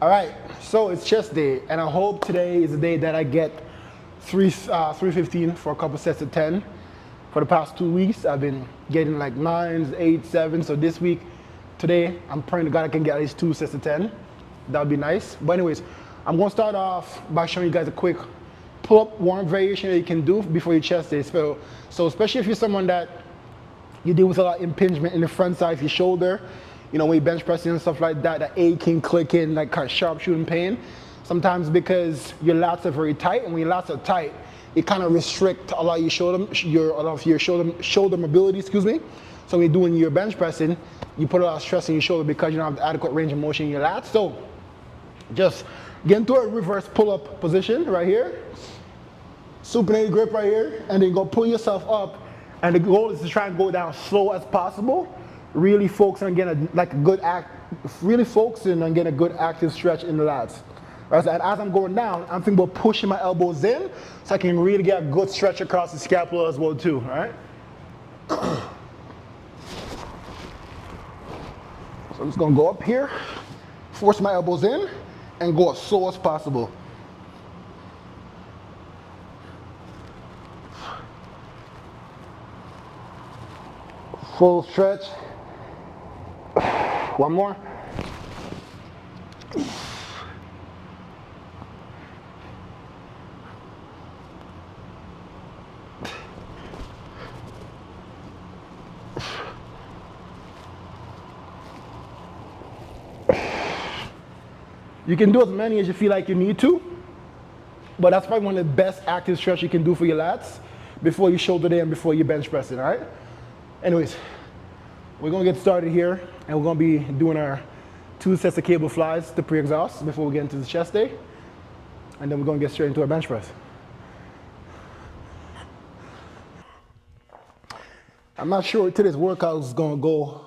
All right, so it's chest day, and I hope today is the day that I get 315 for a couple sets of 10. For the past 2 weeks, I've been getting like nines, eight, seven. So this week, today, I'm praying to God I can get at least 2 sets of 10. That would be nice. But anyways, I'm gonna start off by showing you guys a quick pull-up warm variation that you can do before your chest day. So especially if you're someone that you deal with a lot of impingement in the front side of your shoulder. You know, when you bench pressing and stuff like that, that aching, clicking, like kind of sharp shooting pain. Sometimes because your lats are very tight, and when your lats are tight, it kind of restrict a lot of your shoulder mobility, excuse me. So when you're doing your bench pressing, you put a lot of stress on your shoulder because you don't have the adequate range of motion in your lats. So just get into a reverse pull-up position right here. Supinated grip right here, and then go pull yourself up. And the goal is to try and go down slow as possible. Really focus on getting a good active stretch in the lats. Right, so as I'm going down, I'm thinking about pushing my elbows in so I can really get a good stretch across the scapula as well too, all right? So I'm just gonna go up here, force my elbows in, and go as slow as possible. Full stretch. One more. You can do as many as you feel like you need to, but that's probably one of the best active stretch you can do for your lats before you shoulder day and before you bench pressing, all right? Anyways, we're gonna get started here, and we're gonna be doing our 2 sets of cable flies to pre-exhaust before we get into the chest day, and then we're gonna get straight into our bench press. I'm not sure today's workout is gonna go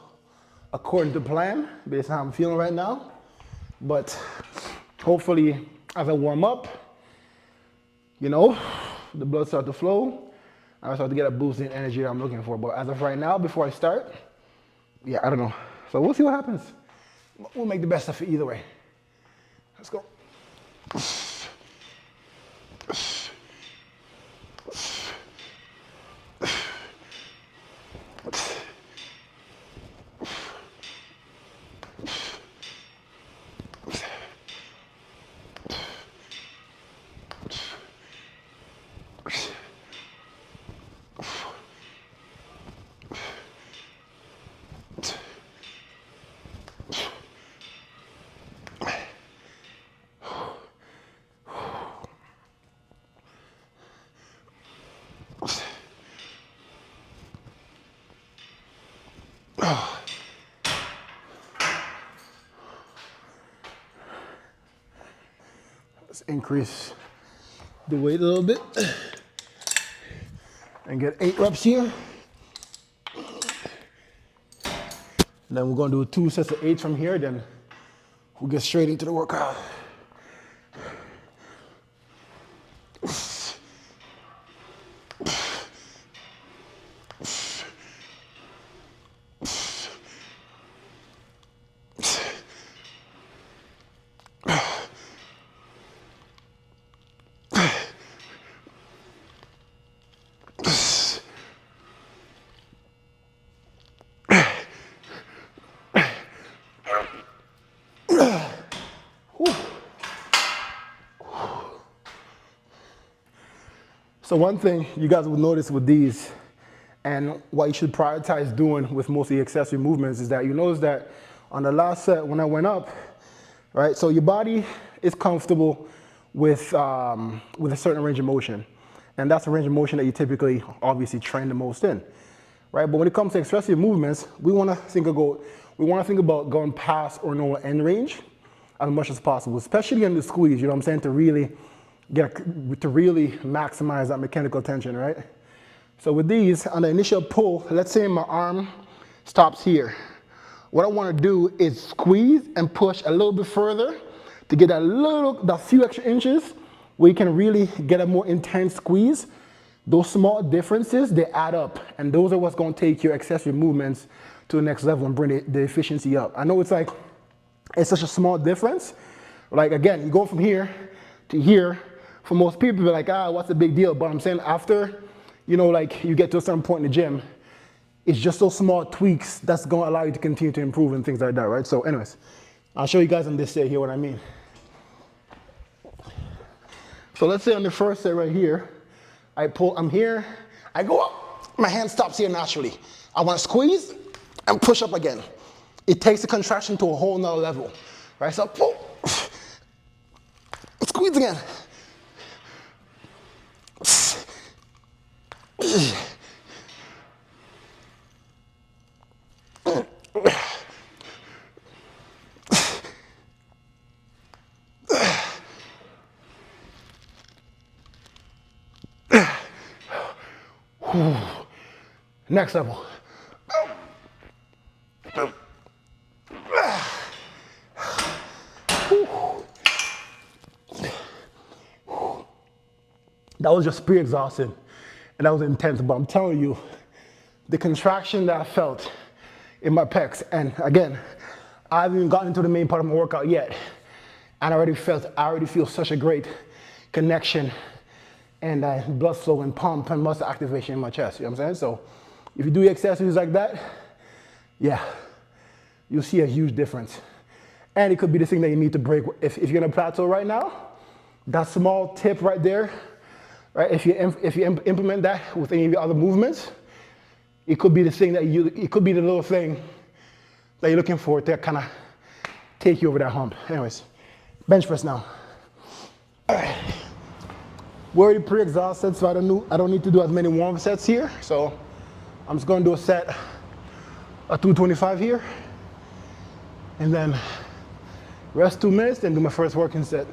according to plan, based on how I'm feeling right now, but hopefully as I warm up, you know, the blood starts to flow, I start to get a boost in energy that I'm looking for. But as of right now, before I start, yeah, I don't know. So we'll see what happens. We'll make the best of it either way. Let's go. Let's increase the weight a little bit and get 8 reps here. And then we're gonna do 2 sets of 8 from here, then we'll get straight into the workout. So one thing you guys will notice with these, and what you should prioritize doing with most of the accessory movements, is that you notice that on the last set when I went up, right, so your body is comfortable with a certain range of motion. And that's a range of motion that you typically obviously train the most in, right? But when it comes to accessory movements, we want to think about going past or normal end range as much as possible, especially in the squeeze, you know what I'm saying, to really maximize that mechanical tension, right? So with these, on the initial pull, let's say my arm stops here. What I want to do is squeeze and push a little bit further to get that few extra inches where you can really get a more intense squeeze. Those small differences, they add up, and those are what's going to take your accessory movements to the next level and bring the efficiency up. I know it's such a small difference, Like again, you go from here to here. For most people, they're like, what's the big deal? But I'm saying after, like you get to a certain point in the gym, it's just those small tweaks that's gonna allow you to continue to improve and things like that, right? So anyways, I'll show you guys on this set here what I mean. So let's say on the first set right here, I'm here, I go up, my hand stops here naturally. I wanna squeeze and push up again. It takes the contraction to a whole nother level, right? So pull, squeeze again. Next level. That was just pre-exhausted and that was intense, but I'm telling you, the contraction that I felt in my pecs, and again, I haven't even gotten into the main part of my workout yet, and I already feel such a great connection and blood flow and pump and muscle activation in my chest, you know what I'm saying? So if you do exercises like that, yeah, you'll see a huge difference. And it could be the thing that you need to break. If you're gonna plateau right now, that small tip right there, right? If you implement that with any of your other movements, it could be the thing it could be the little thing that you're looking for to kind of take you over that hump. Anyways, bench press now. All right. We're already pre-exhausted, so I don't need to do as many warm sets here. So I'm just gonna do a set of 225 here, and then rest 2 minutes, then do my first working set.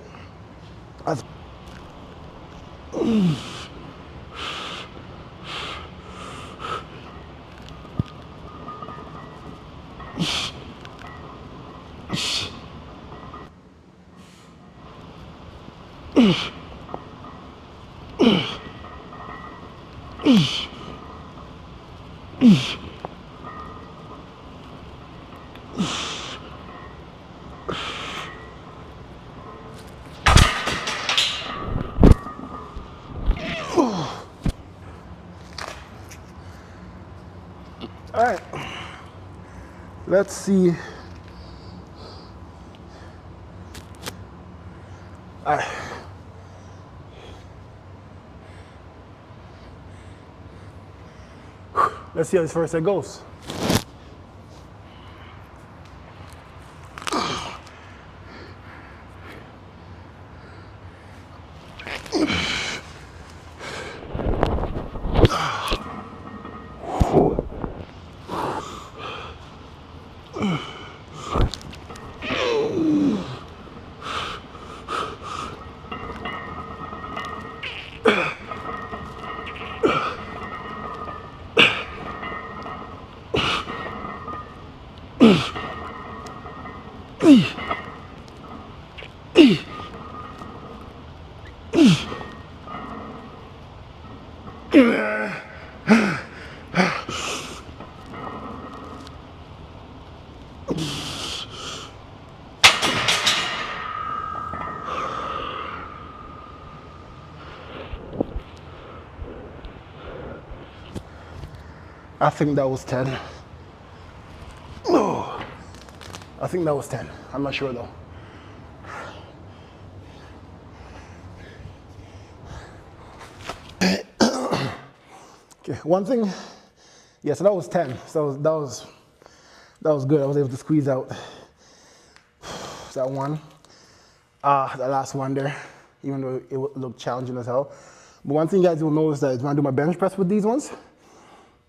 All right, let's see. All right. Let's see how this first set goes. I think that was 10. Oh, I think that was 10. I'm not sure though. Okay, one thing. Yeah, so that was 10. So that was good. I was able to squeeze out that one, that last one there, even though it looked challenging as hell. But one thing you guys will notice that is when I do my bench press with these ones,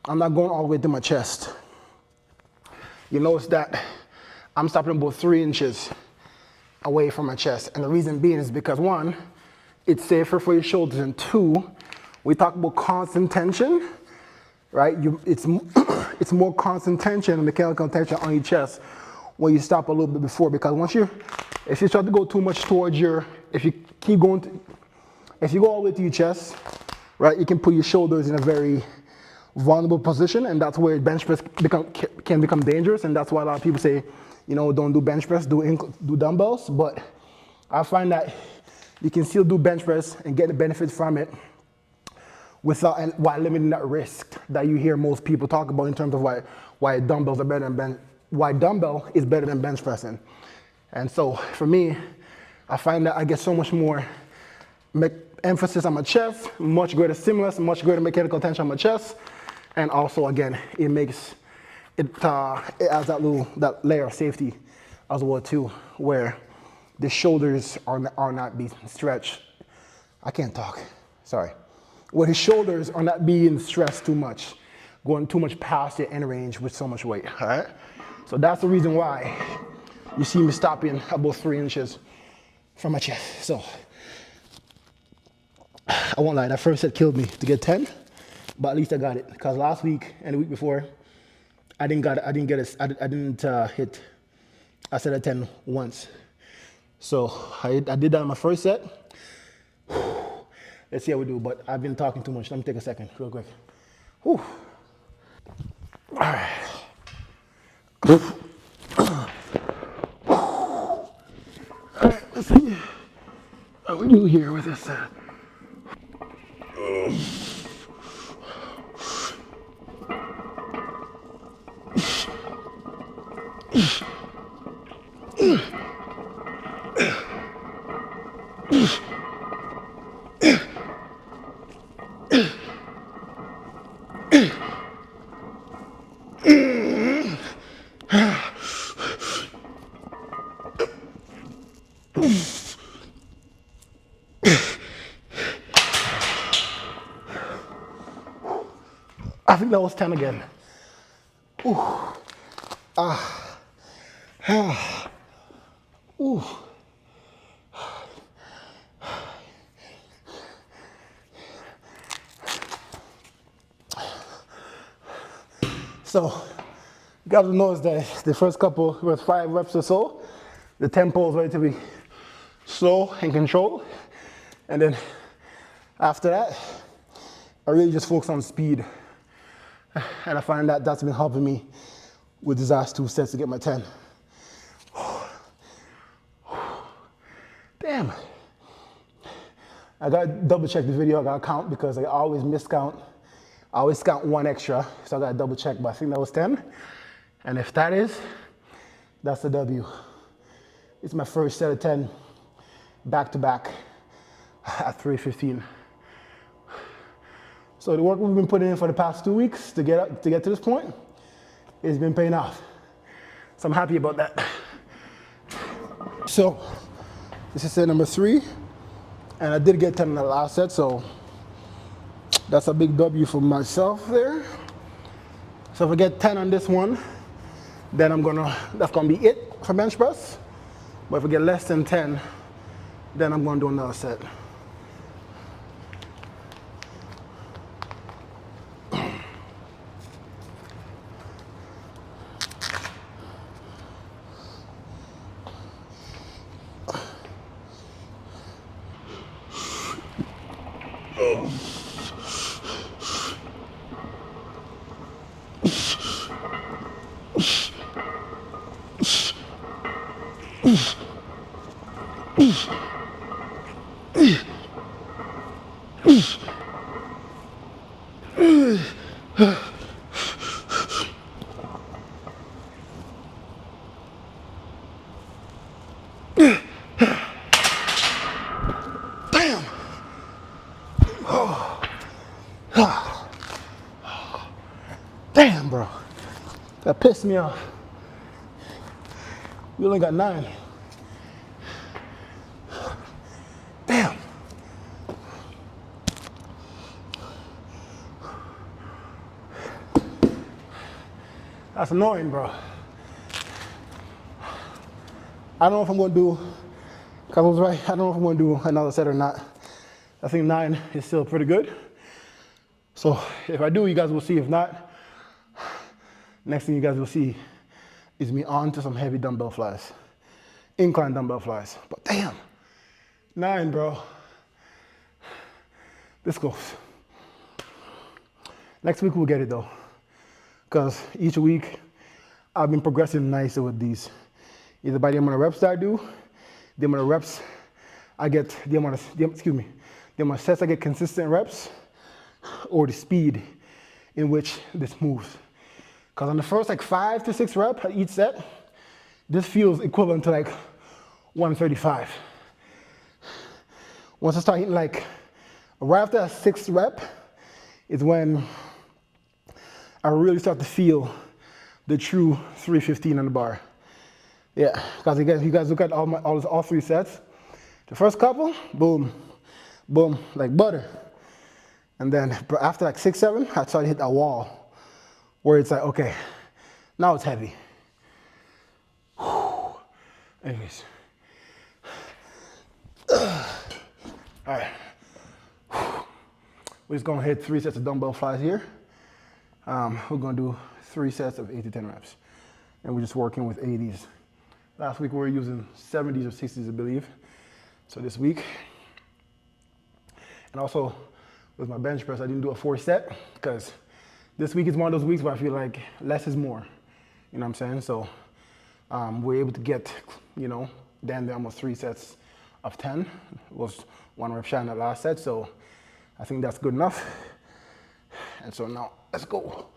I'm not going all the way to my chest. You notice that I'm stopping about 3 inches away from my chest. And the reason being is because 1, it's safer for your shoulders, and 2, we talk about constant tension, right? It's more constant tension, mechanical tension on your chest when you stop a little bit before, because if you start to go too much towards if you go all the way to your chest, right, you can put your shoulders in a very vulnerable position, and that's where bench press can become dangerous, and that's why a lot of people say, don't do bench press, do dumbbells. But I find that you can still do bench press and get the benefits from it without, and while limiting that risk that you hear most people talk about in terms of why dumbbells are better than why dumbbell is better than bench pressing. And so for me, I find that I get so much more emphasis on my chest, much greater stimulus, much greater mechanical tension on my chest, and also again, it adds that layer of safety as well too, where the shoulders are not being stretched. I can't talk, sorry. Where the shoulders are not being stressed too much, going too much past your end range with so much weight, all right? So that's the reason why you see me stopping about 3 inches from my chest. So I won't lie, that first set killed me to get 10, but at least I got it. Because last week and the week before, I didn't hit a set of 10 once. So I did that in my first set. Let's see how we do, but I've been talking too much. Let me take a second, real quick. Whew. All right. All right, let's see what we do here with this set. I think that was 10 again. Ooh. Ah. Ah. Ooh. So, you got to notice that the first couple with 5 reps or so, the tempo is ready to be slow and controlled. And then after that, I really just focus on speed. And I find that that's been helping me with these last 2 sets to get my 10. Damn. I gotta double check the video, I gotta count because I always miscount. I always count 1 extra, so I gotta double check, but I think that was 10. And if that is, that's the W. It's my first set of 10 back to back at 3:15. So the work we've been putting in for the past 2 weeks to get to this point has been paying off. So I'm happy about that. So this is set number 3, and I did get 10 in the last set, so that's a big W for myself there. So if I get 10 on this one, then that's gonna be it for bench press. But if I get less than 10, then I'm gonna do another set. Damn! Damn, bro. That pissed me off. We only got 9. Damn. That's annoying, bro. I don't know if I'm gonna do, cause I was right, I don't know if I'm gonna do another set or not. I think 9 is still pretty good. So if I do, you guys will see. If not, next thing you guys will see is me on to some heavy dumbbell flies. Incline dumbbell flies. But damn, 9, bro. This goes. Next week we'll get it though. Because each week I've been progressing nicer with these. Either by the amount of reps that I do, the amount of reps I get the amount of, the amount of sets I get consistent reps, or the speed in which this moves. Because on the first like 5 to 6 reps at each set, this feels equivalent to like 135. Once I start hitting like, right after that 6th rep is when I really start to feel the true 315 on the bar. Yeah, because you guys look at all 3 sets. The first couple, boom, boom, like butter. And then after like 6, 7, I started to hit that wall where it's like, okay, now it's heavy. Anyways. All right. We're just gonna hit 3 sets of dumbbell flies here. We're gonna do 3 sets of 8 to 10 reps. And we're just working with 80s. Last week we were using 70s or 60s, I believe. So this week, and also with my bench press, I didn't do a 4 set because this week is one of those weeks where I feel like less is more. You know what I'm saying? So we're able to get, you know, down to almost 3 sets of 10. It was 1 rep shy in the last set, so I think that's good enough. And so now let's go.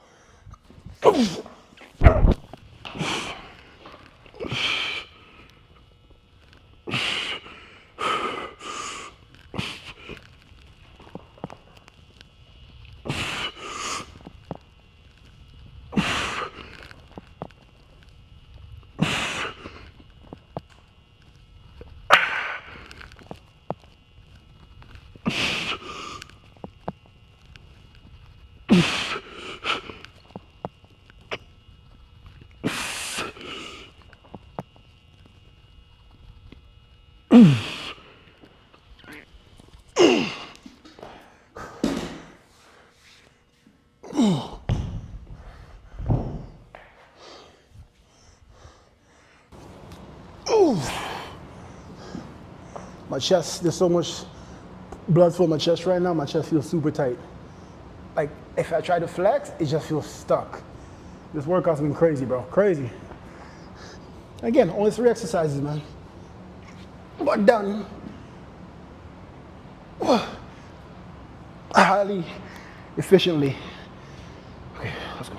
My chest, there's so much blood flow in my chest right now, my chest feels super tight. Like, if I try to flex, it just feels stuck. This workout's been crazy, bro, crazy. Again, only 3 exercises, man. But done highly efficiently. Okay, let's go.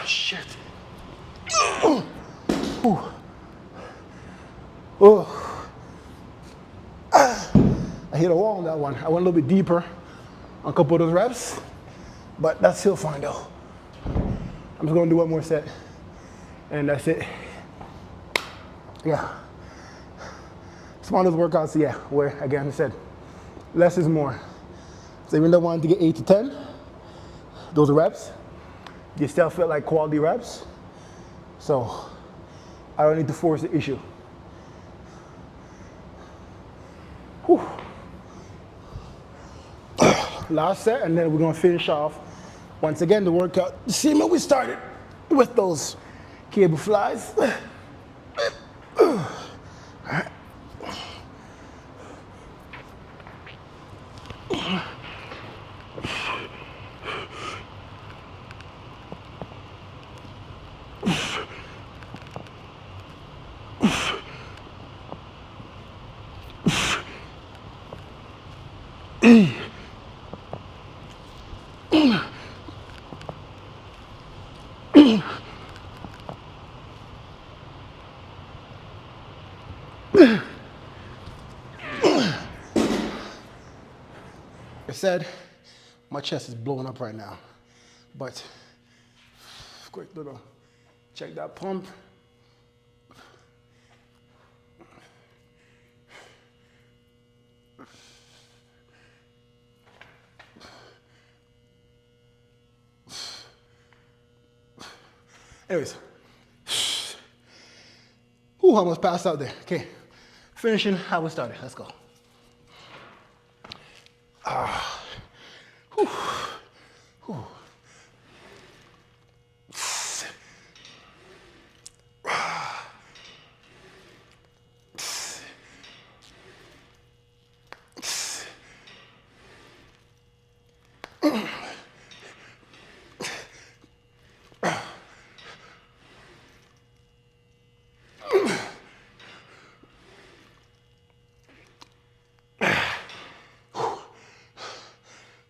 Shit. Oh. I hit a wall on that one. I went a little bit deeper on a couple of those reps, but that's still fine though. I'm just gonna do 1 more set, and that's it. Yeah. It's one of those workouts, yeah, where, again, I said, less is more. So even though I wanted to get 8 to 10, those reps, they still felt like quality reps. So I don't need to force the issue. Whew. Last set, and then we're gonna finish off once again the workout. The same way we started with those cable flies. All right. I said, my chest is blowing up right now, but quick little check that pump. Anyways, Whew, almost passed out there. Okay, finishing how we started. Let's go. Whew. Whew.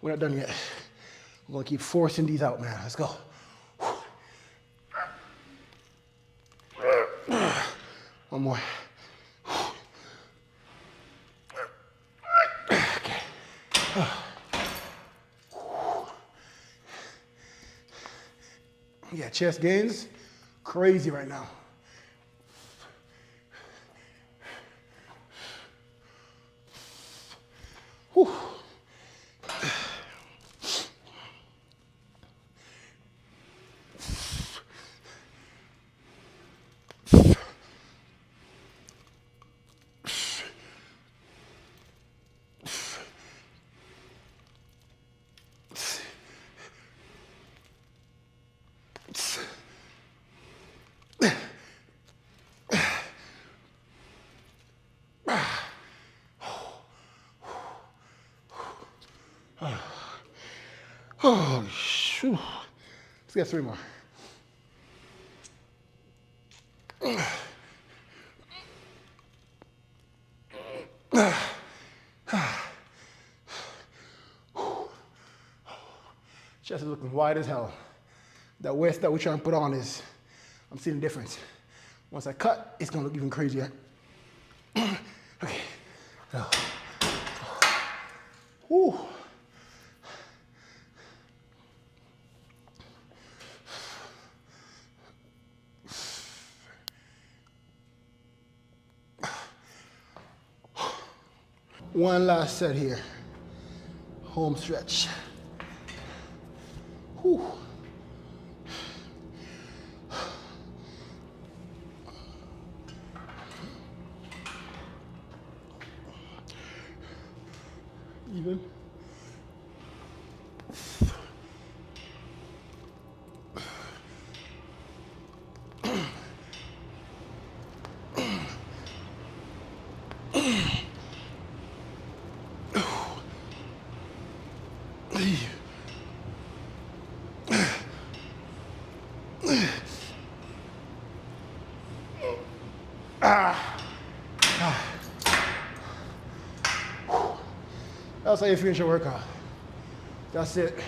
We're not done yet. We're gonna keep forcing these out, man. Let's go. One more. Okay. Yeah, chest gains, crazy right now. Whew. Oh, shoot. Let's get 3 more. Chest is looking wide as hell. That waist that we're trying to put on is, I'm seeing the difference. Once I cut, it's gonna look even crazier. Okay. Whew. One last set here. Home stretch. Whew. Even. That's how you finish your workout. That's it.